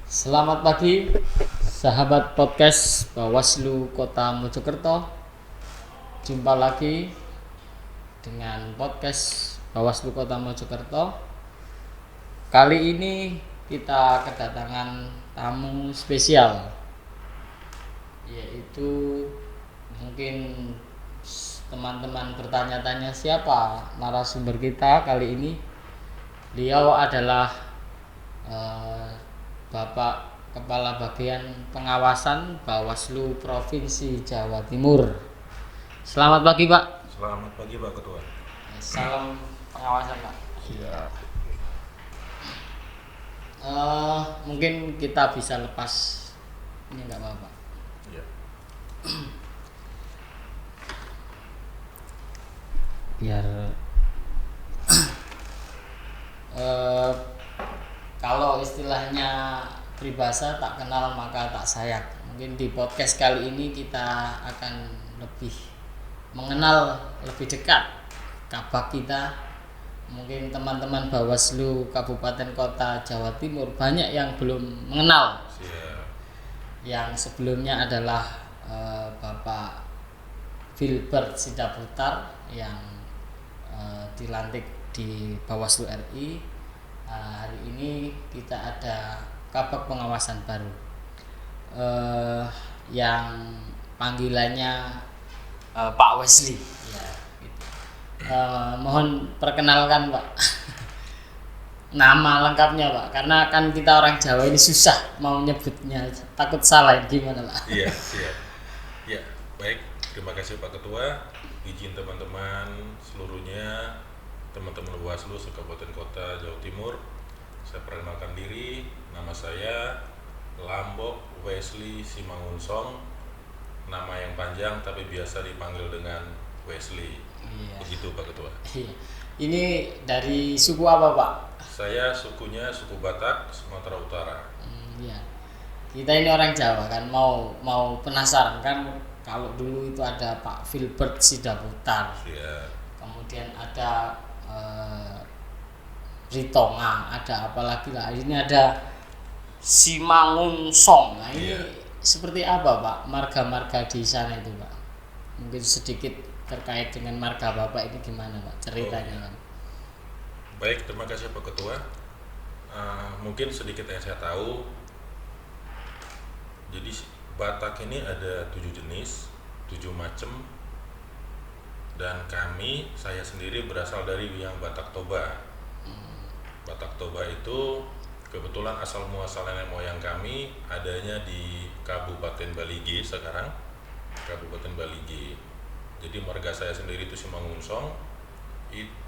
Selamat pagi, sahabat podcast Bawaslu Kota Mojokerto. Jumpa lagi dengan podcast Bawaslu Kota Mojokerto. Kali ini kita kedatangan tamu spesial, yaitu mungkin teman-teman bertanya-tanya siapa narasumber kita kali ini. Beliau adalah Bapak Kepala Bagian Pengawasan Bawaslu Provinsi Jawa Timur. Selamat pagi, Pak. Selamat pagi, Pak Ketua. Salam pengawasan, Pak. Iya. Mungkin kita bisa lepas ini, nggak apa-apa. Iya. Biar kalau istilahnya peribahasa tak kenal maka tak sayang. Mungkin di podcast kali ini kita akan lebih mengenal lebih dekat kabak kita. Mungkin teman-teman Bawaslu Kabupaten Kota Jawa Timur banyak yang belum mengenal. Siap. Yang sebelumnya adalah Bapak Filbert Sidaputar yang dilantik di Bawaslu RI. Hari ini kita ada kabak pengawasan baru yang panggilannya Pak Wesley. Ya, gitu. Mohon perkenalkan, Pak. Nama lengkapnya, Pak, karena kan kita orang Jawa ini susah mau nyebutnya, takut salah. Gimana, Pak? Iya, siap. Ya, baik. Terima kasih Pak Ketua. Izin teman-teman seluruhnya, teman-teman Bawaslu Kabupaten Kota Jawa Timur. Saya perkenalkan diri, nama saya Lambok Wesley Simangunsong. Nama yang panjang tapi biasa dipanggil dengan Wesley. Iya. Begitu Pak Ketua. Iya. Ini dari suku apa, Pak? Saya sukunya suku Batak, Sumatera Utara. Iya. Kita ini orang Jawa kan, mau penasaran kan, kalau dulu itu ada Pak Filbert Sidaputar. Siap. Kemudian ada Ritonga, ada apa lagi lah? Ini ada Simangunsong. Nah, ini Iya. seperti apa, Pak, marga-marga di sana itu, Pak? Mungkin sedikit terkait dengan marga Bapak ini gimana, Pak, ceritanya kan? Baik, terima kasih Pak Ketua. Mungkin sedikit yang saya tahu, jadi Batak ini ada 7 jenis, 7 macam, dan saya sendiri berasal dari yang Batak Toba. Batak Toba itu kebetulan asal muasal nenek moyang kami adanya di Kabupaten Baligi sekarang, Kabupaten Baligi. Jadi marga saya sendiri itu Simangunsong.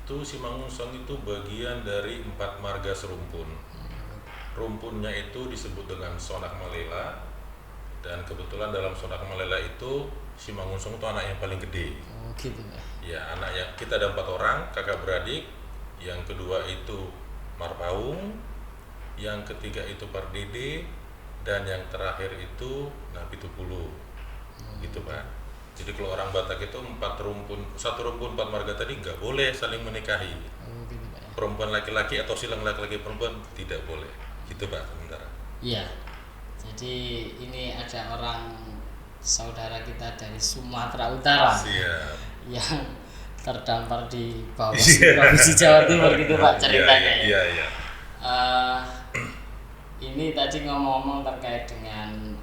Simangunsong itu bagian dari 4 marga serumpun. Rumpunnya itu disebut dengan Sonak Malela, dan kebetulan dalam Sonak Malela itu Simangunsong itu anak yang paling gede. Oh, gitu, Pak. Ya, anak yang kita ada 4 orang, kakak beradik. Yang kedua itu Marpaung, yang ketiga itu Pardede, dan yang terakhir itu Napitupulu. Gitu Pak. Jadi kalau orang Batak itu satu rumpun 4 marga tadi nggak boleh saling menikahi. Oh, gitu, Pak. Perempuan laki-laki atau silang laki-laki perempuan tidak boleh. Gitu Pak sementara. Iya. Jadi ini ada orang saudara kita dari Sumatera Utara Siap. yang terdampar di Bawaslu Provinsi Jawa Timur, gitu, Pak, ceritanya. Iya. Ini tadi ngomong-ngomong terkait dengan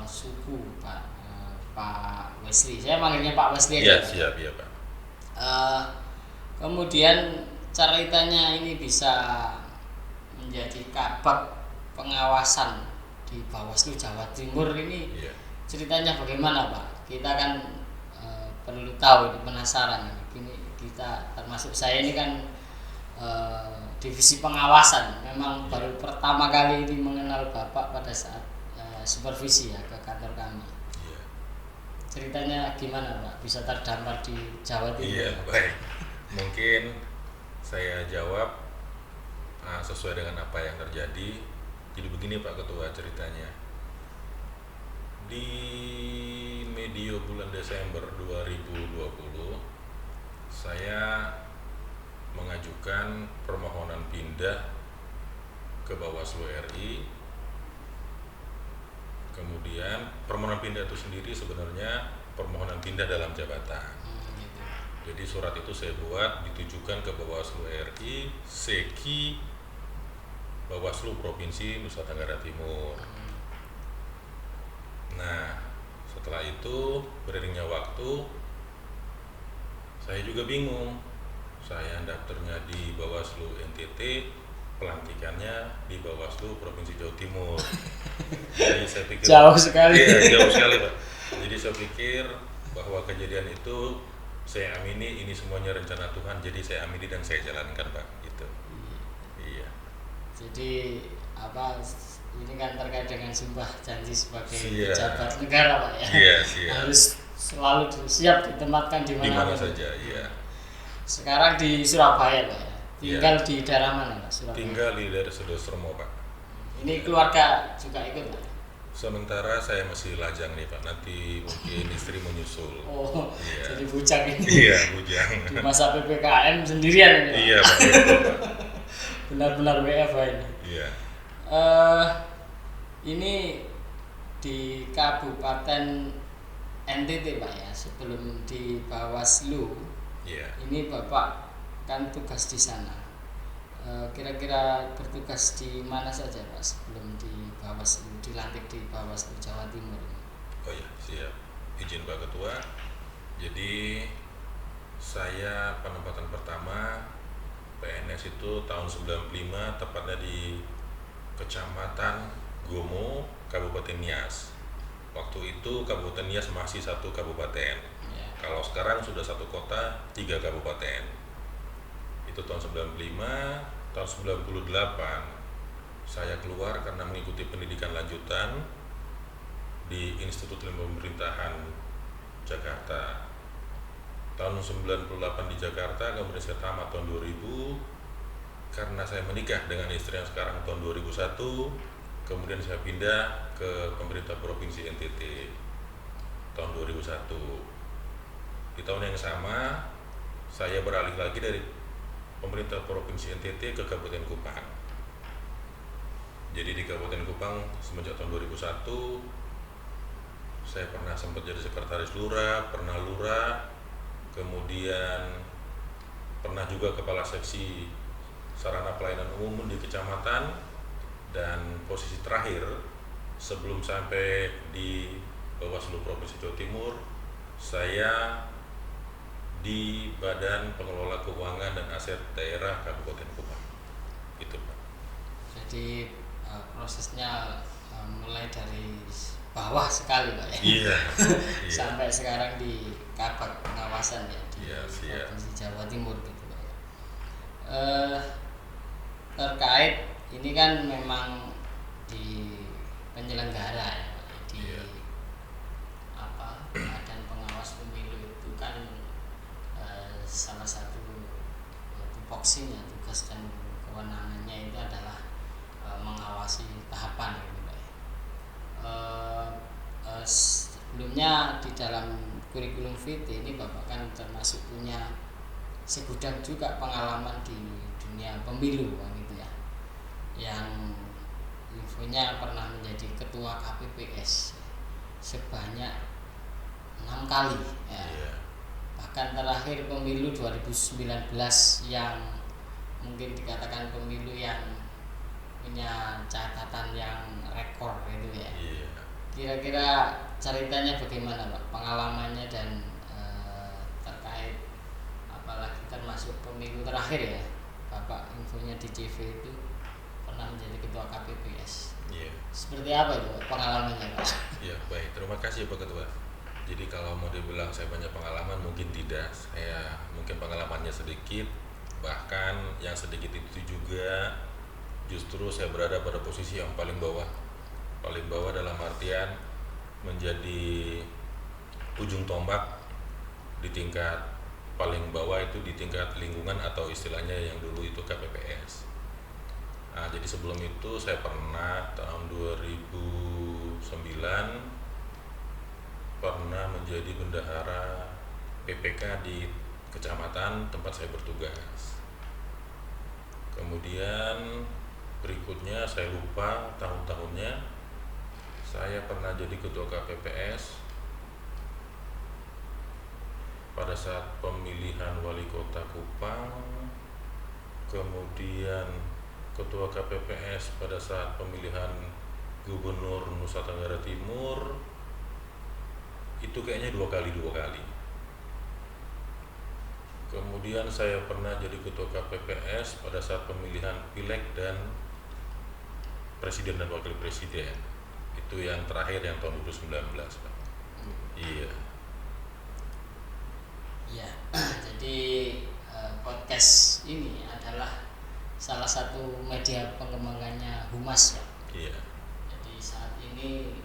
suku, Pak. Pak Wesley. Saya manggilnya Pak Wesley Iya, aja. siap ya Pak. Kemudian ceritanya ini bisa menjadi kabak pengawasan di Bawaslu Jawa Timur ini. Iya. Ceritanya bagaimana, Pak? Kita kan perlu tahu, penasaran. Ini kita, termasuk saya ini kan divisi pengawasan. Memang baru pertama kali ini mengenal Bapak pada saat supervisi ya ke kantor kami. Iya. Ceritanya gimana, Pak? Bisa terdampar di Jawa Timur? Iya, baik. Mungkin saya jawab sesuai dengan apa yang terjadi. Jadi begini Pak Ketua ceritanya. Di medio bulan Desember 2020, saya mengajukan permohonan pindah ke Bawaslu RI. Kemudian permohonan pindah itu sendiri sebenarnya permohonan pindah dalam jabatan. Gitu. Jadi surat itu saya buat ditujukan ke Bawaslu RI, Seki Bawaslu Provinsi Nusa Tenggara Timur. Nah, setelah itu beriringnya waktu, saya juga bingung. Saya daftarnya di Bawaslu NTT, pelantikannya di Bawaslu Provinsi Jawa Timur. Jadi saya pikir Jauh sekali. Iya, jauh sekali, Pak. Jadi saya pikir bahwa kejadian itu saya amini ini semuanya rencana Tuhan, jadi saya amini dan saya jalankan, Pak. Gitu. Iya. Jadi apa ini kan terkait dengan sumpah janji sebagai Iya. pejabat negara, Pak ya. Iya, siap. Harus selalu siap ditempatkan di Di mana mana saja, iya. Sekarang di Surabaya, Pak ya. Tinggal di daerah mana, Pak? Surabaya. Tinggal di daerah Sudosromo, Pak. Ini keluarga juga ikut, Pak? Sementara saya masih lajang nih, Pak. Nanti mungkin istri menyusul. Oh, Iya. jadi bujang ini. Iya, bujang. Di masa PPKM sendirian ini, Pak. Iya, Pak. Betul, Pak. Benar-benar WFH ini. Iya. Ini di Kabupaten NTT, Pak ya, sebelum di Bawaslu. Iya. Ini Bapak kan tugas di sana. Kira-kira bertugas di mana saja, Pak, sebelum di Bawaslu, dilantik di Bawaslu Jawa Timur? Oh iya, siap. Izin Pak Ketua. Jadi saya penempatan pertama PNS itu tahun 95, tepatnya di Kecamatan Gomo, Kabupaten Nias. Waktu itu Kabupaten Nias masih satu kabupaten. Ya. Kalau sekarang sudah satu kota, 3 kabupaten. Itu tahun 95, tahun 98 saya keluar karena mengikuti pendidikan lanjutan di Institut Ilmu Pemerintahan Jakarta. Tahun 98 di Jakarta, kemudian saya tamat tahun 2000 karena saya menikah dengan istri yang sekarang tahun 2001. Kemudian saya pindah ke pemerintah Provinsi NTT tahun 2001. Di tahun yang sama saya beralih lagi dari pemerintah Provinsi NTT ke Kabupaten Kupang. Jadi di Kabupaten Kupang semenjak tahun 2001 saya pernah sempat jadi sekretaris lurah, pernah lurah, kemudian pernah juga kepala seksi sarana pelayanan umum di kecamatan, dan posisi terakhir sebelum sampai di Bawaslu Provinsi Jawa Timur, saya di Badan Pengelola Keuangan dan Aset Daerah Kabupaten Kupang. Itu, Pak. Jadi prosesnya mulai dari bawah sekali, Pak ya. Iya. Iya. Sampai sekarang di Kabak Pengawasan ya di Iya, siap. Provinsi Jawa Timur gitu, Pak ya. Terkait ini kan memang di penyelenggara ya, Pak, di Iya. Badan Pengawas Pemilu itu kan salah satu tupoksinya, tugas dan kewenangannya itu adalah mengawasi tahapan gitu, Pak. Sebelumnya di dalam kurikulum vitae ini Bapak kan termasuk punya segudang juga pengalaman di dunia pemilu kan gitu ya, yang infonya pernah menjadi ketua KPPS sebanyak 6 kali ya. Iya. Bahkan terakhir pemilu 2019 yang mungkin dikatakan pemilu yang punya catatan yang rekor gitu ya. Iya. Kira-kira ceritanya bagaimana, Pak, pengalamannya dan terkait apalagi termasuk pemilu terakhir ya, Bapak infonya di CV itu pernah menjadi ketua KPPS. Iya. Seperti apa itu pengalamannya, Pak? Iya, baik. Terima kasih Pak Ketua. Jadi kalau mau dibilang saya banyak pengalaman, mungkin tidak. Saya mungkin pengalamannya sedikit. Bahkan yang sedikit itu juga justru saya berada pada posisi yang paling bawah. Paling bawah dalam artian menjadi ujung tombak di tingkat paling bawah, itu di tingkat lingkungan atau istilahnya yang dulu itu KPPS. Nah, jadi sebelum itu saya pernah tahun 2009 pernah menjadi bendahara PPK di kecamatan tempat saya bertugas. Kemudian berikutnya saya lupa tahun-tahunnya. Saya pernah jadi ketua KPPS pada saat pemilihan wali kota Kupang, kemudian ketua KPPS pada saat pemilihan gubernur Nusa Tenggara Timur. Itu kayaknya dua kali. Kemudian saya pernah jadi ketua KPPS pada saat pemilihan pileg dan presiden dan wakil presiden. Itu yang terakhir yang tahun 2019, Pak. Iya. Ya, jadi podcast ini adalah salah satu media pengembangannya Humas ya. Iya. Jadi saat ini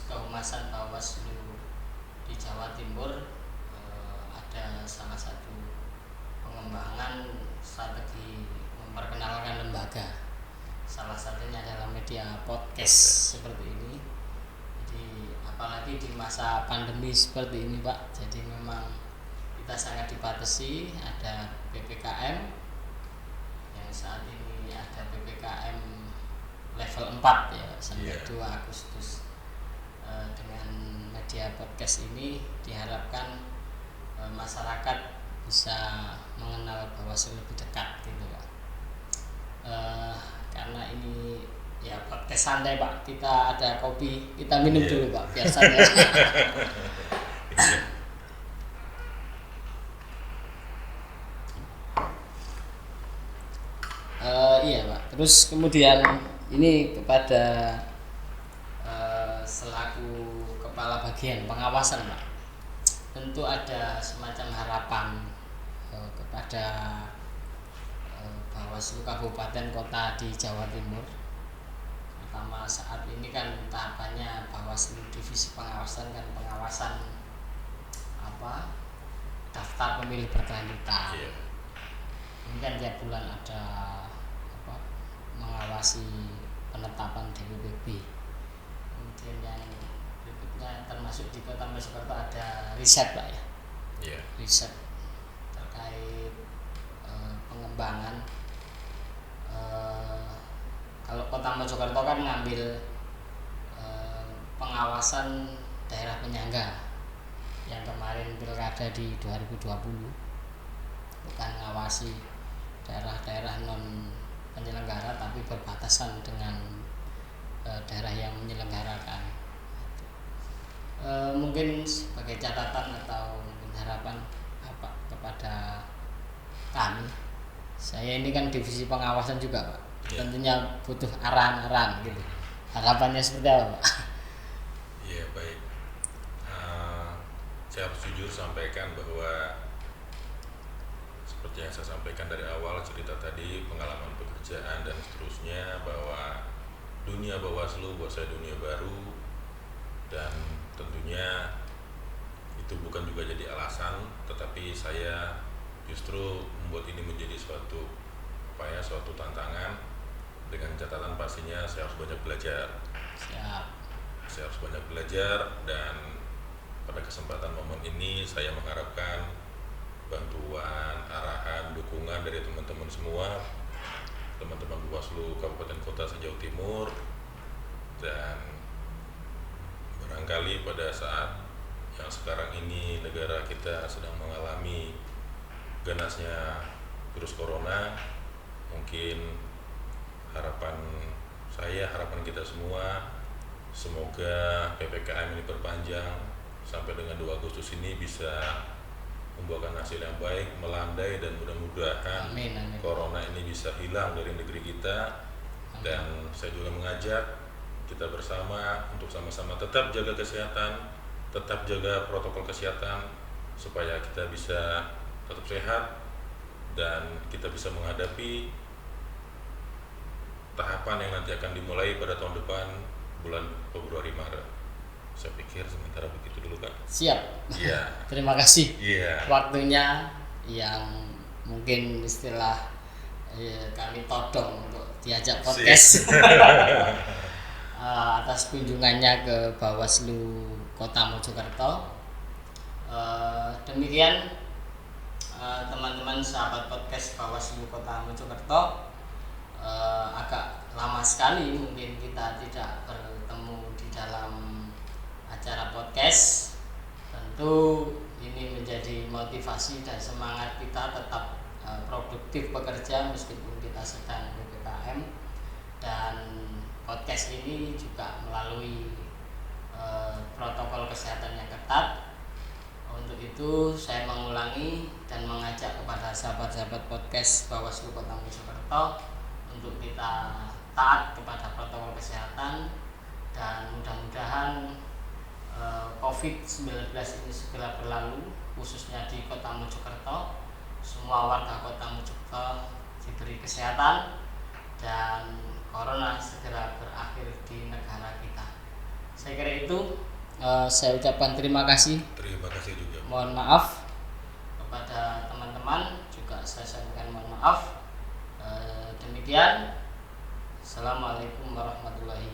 kehumasan Bawaslu di Jawa Timur ada salah satu pengembangan strategi memperkenalkan lembaga. Salah satunya adalah media podcast seperti ini. Jadi apalagi di masa pandemi seperti ini, Pak. Jadi memang kita sangat dibatasi, ada PPKM yang saat ini ada PPKM level 4 ya sampai 2 Agustus. Dengan media podcast ini diharapkan masyarakat bisa mengenal Bawaslu lebih dekat gitu, Pak. Karena ini ya podcast santai, Pak. Kita ada kopi, kita minum dulu, Pak, biar santai. Iya, Pak. Terus kemudian ini kepada selaku kepala bagian pengawasan, Pak, tentu ada semacam harapan kepada Bawaslu Kabupaten Kota di Jawa Timur. Pertama, saat ini kan tahapannya Bawaslu Divisi Pengawasan kan pengawasan daftar pemilih berkelanjutan. Ini kan tiap bulan ada mengawasi penetapan DPPB. Kemudian yang berikutnya termasuk di Kota Mojokerto ada riset, Pak ya. Riset terkait pengembangan. Kalau Kota Mojokerto kan ngambil pengawasan daerah penyangga yang kemarin pilkada di 2020, bukan ngawasi daerah-daerah non penyelenggara tapi berbatasan dengan daerah yang menyelenggarakan. Mungkin sebagai catatan atau mungkin harapan apa kepada kami, saya ini kan divisi pengawasan juga, Pak. Tentunya butuh arahan-arahan gitu. Harapannya seperti apa, Pak? Iya, baik. Saya harus jujur sampaikan bahwa seperti yang saya sampaikan dari awal cerita tadi, pengalaman pekerjaan dan seterusnya, bahwa dunia Bawaslu buat saya dunia baru, dan tentunya itu bukan juga jadi alasan, tetapi saya justru membuat ini menjadi suatu tantangan, dengan catatan pastinya saya harus banyak belajar. Saya harus banyak belajar, dan pada kesempatan momen ini saya mengharapkan bantuan, arahan, dukungan dari teman-teman semua, teman-teman Bawaslu Kabupaten Kota se-Jawa Timur. Dan barangkali pada saat yang sekarang ini negara kita sedang mengalami ganasnya virus corona, mungkin harapan kita semua, semoga PPKM ini berpanjang sampai dengan 2 Agustus ini bisa membuahkan hasil yang baik, melandai, dan mudah-mudahan corona ini bisa hilang dari negeri kita. Dan saya juga mengajak kita bersama untuk sama-sama tetap jaga kesehatan, tetap jaga protokol kesehatan supaya kita bisa tetap sehat dan kita bisa menghadapi tahapan yang nanti akan dimulai pada tahun depan bulan Februari Maret. Saya pikir sementara begitu dulu, Pak. Siap. Iya. Terima kasih. Iya. Waktunya yang mungkin istilah kami todong untuk diajak podcast. Atas kunjungannya ke Bawaslu Kota Mojokerto. Demikian teman-teman sahabat podcast Bawaslu Kota Mojokerto. agak lama sekali mungkin kita tidak bertemu di dalam acara podcast. Tentu ini menjadi motivasi dan semangat kita tetap produktif bekerja meskipun kita sedang PPKM, dan podcast ini juga melalui protokol kesehatan yang ketat. Untuk itu saya mengulangi dan mengajak kepada sahabat-sahabat podcast Bawaslu Kota Mojokerto untuk kita taat kepada protokol kesehatan, dan mudah-mudahan COVID-19 ini segera berlalu, khususnya di Kota Mojokerto. Semua warga Kota Mojokerto diberi kesehatan dan corona segera berakhir di negara kita. Saya kira itu. Saya ucapkan terima kasih. Terima kasih juga. Mohon maaf kepada teman-teman, juga saya sampaikan mohon maaf. Demikian. Assalamualaikum warahmatullahi